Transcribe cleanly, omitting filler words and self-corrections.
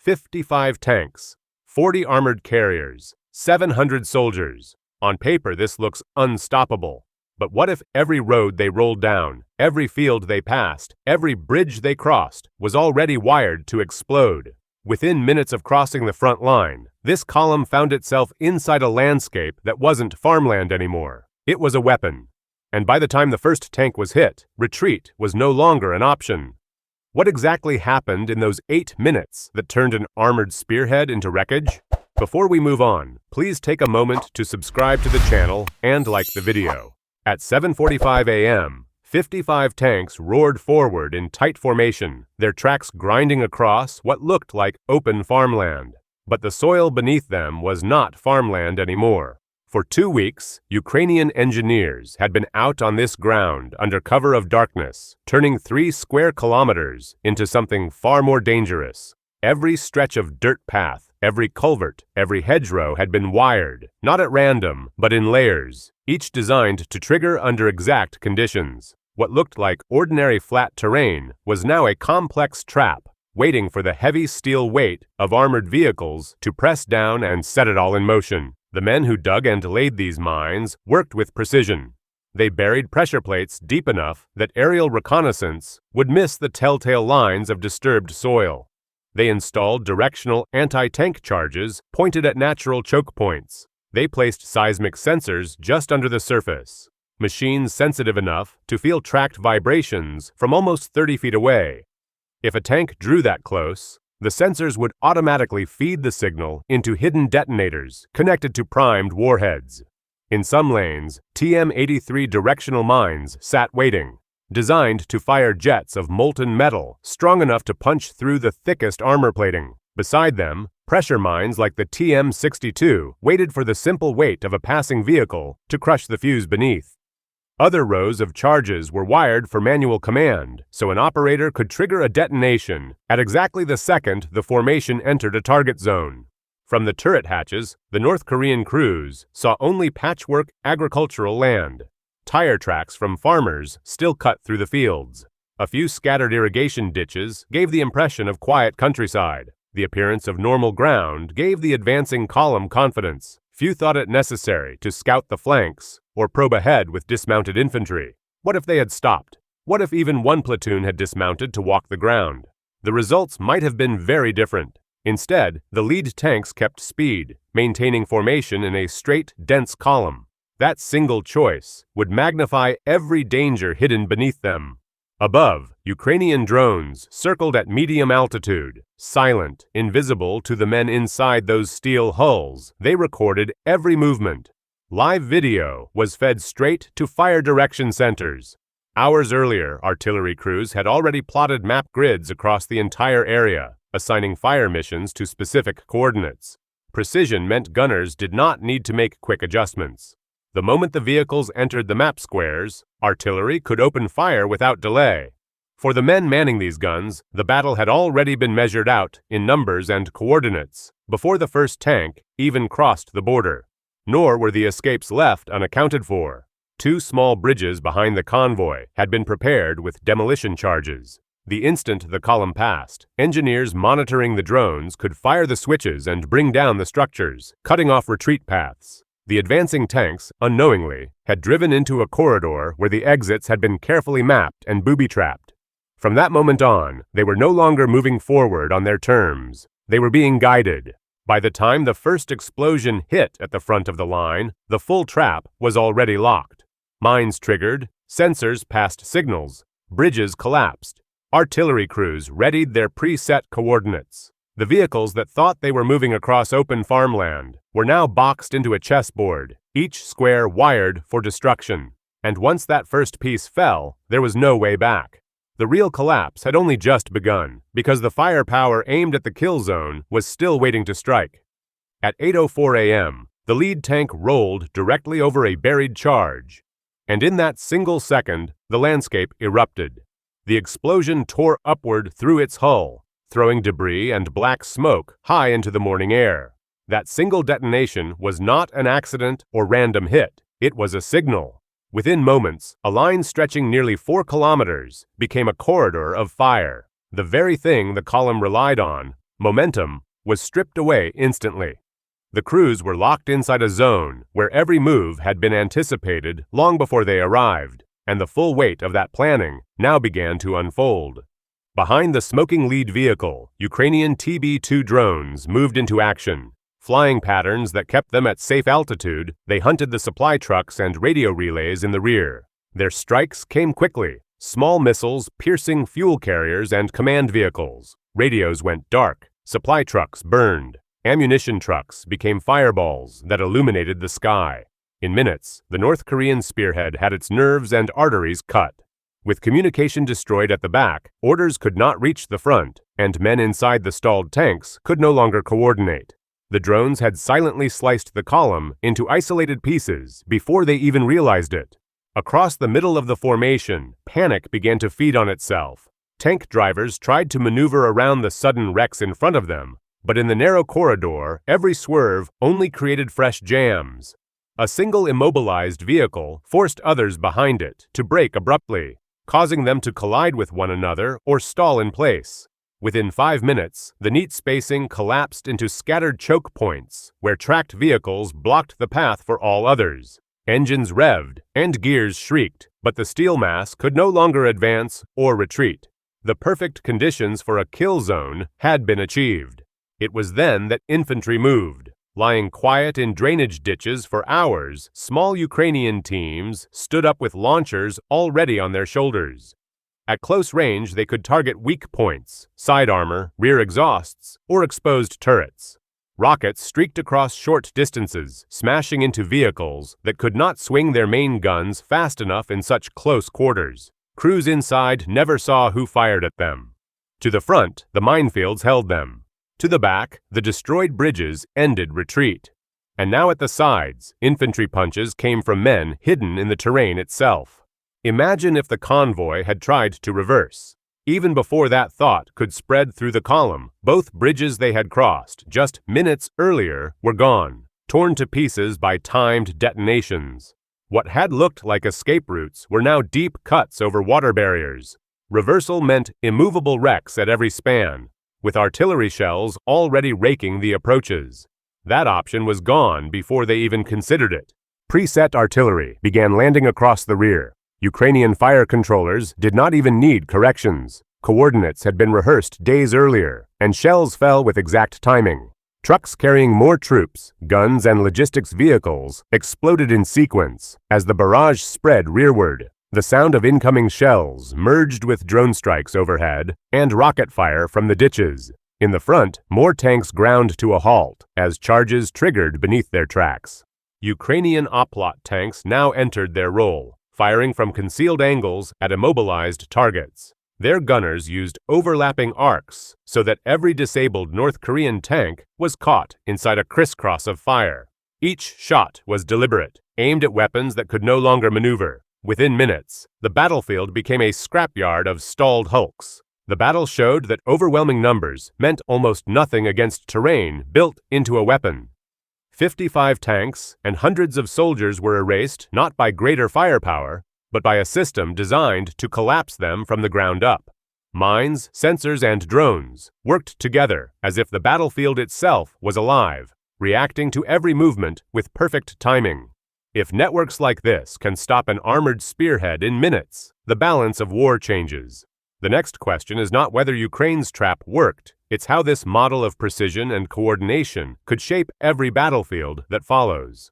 55 tanks, 40 armored carriers, 700 soldiers. On paper, this looks unstoppable. But what if every road they rolled down, every field they passed, every bridge they crossed was already wired to explode? Within minutes of crossing the front line, this column found itself inside a landscape that wasn't farmland anymore. It was a weapon. And by the time the first tank was hit, retreat was no longer an option. What exactly happened in those 8 minutes that turned an armored spearhead into wreckage? Before we move on, please take a moment to subscribe to the channel and like the video. At 7:45 a.m., 55 tanks roared forward in tight formation, their tracks grinding across what looked like open farmland. But the soil beneath them was not farmland anymore. For 2 weeks, Ukrainian engineers had been out on this ground under cover of darkness, turning 3 square kilometers into something far more dangerous. Every stretch of dirt path, every culvert, every hedgerow had been wired, not at random, but in layers, each designed to trigger under exact conditions. What looked like ordinary flat terrain was now a complex trap, waiting for the heavy steel weight of armored vehicles to press down and set it all in motion. The men who dug and laid these mines worked with precision. They buried pressure plates deep enough that aerial reconnaissance would miss the telltale lines of disturbed soil. They installed directional anti-tank charges pointed at natural choke points. They placed seismic sensors just under the surface, machines sensitive enough to feel tracked vibrations from almost 30 feet away. If a tank drew that close, the sensors would automatically feed the signal into hidden detonators connected to primed warheads. In some lanes, TM-83 directional mines sat waiting, designed to fire jets of molten metal strong enough to punch through the thickest armor plating. Beside them, pressure mines like the TM-62 waited for the simple weight of a passing vehicle to crush the fuse beneath. Other rows of charges were wired for manual command, so an operator could trigger a detonation at exactly the second the formation entered a target zone. From the turret hatches, the North Korean crews saw only patchwork agricultural land. Tire tracks from farmers still cut through the fields. A few scattered irrigation ditches gave the impression of quiet countryside. The appearance of normal ground gave the advancing column confidence. Few thought it necessary to scout the flanks or probe ahead with dismounted infantry. What if they had stopped? What if even one platoon had dismounted to walk the ground? The results might have been very different. Instead, the lead tanks kept speed, maintaining formation in a straight, dense column. That single choice would magnify every danger hidden beneath them. Above, Ukrainian drones circled at medium altitude. Silent, invisible to the men inside those steel hulls, they recorded every movement. Live video was fed straight to fire direction centers. Hours earlier, artillery crews had already plotted map grids across the entire area, assigning fire missions to specific coordinates. Precision meant gunners did not need to make quick adjustments. The moment the vehicles entered the map squares, artillery could open fire without delay. For the men manning these guns, the battle had already been measured out in numbers and coordinates before the first tank even crossed the border. Nor were the escapes left unaccounted for. 2 small bridges behind the convoy had been prepared with demolition charges. The instant the column passed, engineers monitoring the drones could fire the switches and bring down the structures, cutting off retreat paths. The advancing tanks, unknowingly, had driven into a corridor where the exits had been carefully mapped and booby-trapped. From that moment on, they were no longer moving forward on their terms. They were being guided. By the time the first explosion hit at the front of the line, the full trap was already locked. Mines triggered, sensors passed signals, bridges collapsed. Artillery crews readied their preset coordinates. The vehicles that thought they were moving across open farmland were now boxed into a chessboard, each square wired for destruction. And once that first piece fell, there was no way back. The real collapse had only just begun, because the firepower aimed at the kill zone was still waiting to strike. At 8:04 a.m., the lead tank rolled directly over a buried charge. And in that single second, the landscape erupted. The explosion tore upward through its hull, throwing debris and black smoke high into the morning air. That single detonation was not an accident or random hit. It was a signal. Within moments, a line stretching nearly 4 kilometers became a corridor of fire. The very thing the column relied on Momentum was stripped away instantly. The crews were locked inside a zone where every move had been anticipated long before they arrived, and the full weight of that planning now began to unfold. Behind the smoking lead vehicle, Ukrainian TB2 drones moved into action. Flying patterns that kept them at safe altitude, they hunted the supply trucks and radio relays in the rear. Their strikes came quickly, small missiles piercing fuel carriers and command vehicles. Radios went dark, supply trucks burned, ammunition trucks became fireballs that illuminated the sky. In minutes, the North Korean spearhead had its nerves and arteries cut. With communication destroyed at the back, orders could not reach the front, and men inside the stalled tanks could no longer coordinate. The drones had silently sliced the column into isolated pieces before they even realized it. Across the middle of the formation, panic began to feed on itself. Tank drivers tried to maneuver around the sudden wrecks in front of them, but in the narrow corridor, every swerve only created fresh jams. A single immobilized vehicle forced others behind it to brake abruptly, causing them to collide with one another or stall in place. Within 5 minutes, the neat spacing collapsed into scattered choke points where tracked vehicles blocked the path for all others. Engines revved and gears shrieked, but the steel mass could no longer advance or retreat. The perfect conditions for a kill zone had been achieved. It was then that infantry moved. Lying quiet in drainage ditches for hours, small Ukrainian teams stood up with launchers already on their shoulders. At close range, they could target weak points, side armor, rear exhausts, or exposed turrets. Rockets streaked across short distances, smashing into vehicles that could not swing their main guns fast enough in such close quarters. Crews inside never saw who fired at them. To the front, the minefields held them. To the back, the destroyed bridges ended retreat. And now at the sides, infantry punches came from men hidden in the terrain itself. Imagine if the convoy had tried to reverse. Even before that thought could spread through the column, both bridges they had crossed just minutes earlier were gone, torn to pieces by timed detonations. What had looked like escape routes were now deep cuts over water barriers. Reversal meant immovable wrecks at every span, with artillery shells already raking the approaches. That option was gone before they even considered it. Preset artillery began landing across the rear. Ukrainian fire controllers did not even need corrections. Coordinates had been rehearsed days earlier, and shells fell with exact timing. Trucks carrying more troops, guns, and logistics vehicles exploded in sequence as the barrage spread rearward. The sound of incoming shells merged with drone strikes overhead and rocket fire from the ditches. In the front, more tanks ground to a halt as charges triggered beneath their tracks. Ukrainian Oplot tanks now entered their role, firing from concealed angles at immobilized targets. Their gunners used overlapping arcs so that every disabled North Korean tank was caught inside a crisscross of fire. Each shot was deliberate, aimed at weapons that could no longer maneuver. Within minutes, the battlefield became a scrapyard of stalled hulks. The battle showed that overwhelming numbers meant almost nothing against terrain built into a weapon. 55 tanks and hundreds of soldiers were erased not by greater firepower, but by a system designed to collapse them from the ground up. Mines, sensors, and drones worked together as if the battlefield itself was alive, reacting to every movement with perfect timing. If networks like this can stop an armored spearhead in minutes, the balance of war changes. The next question is not whether Ukraine's trap worked, it's how this model of precision and coordination could shape every battlefield that follows.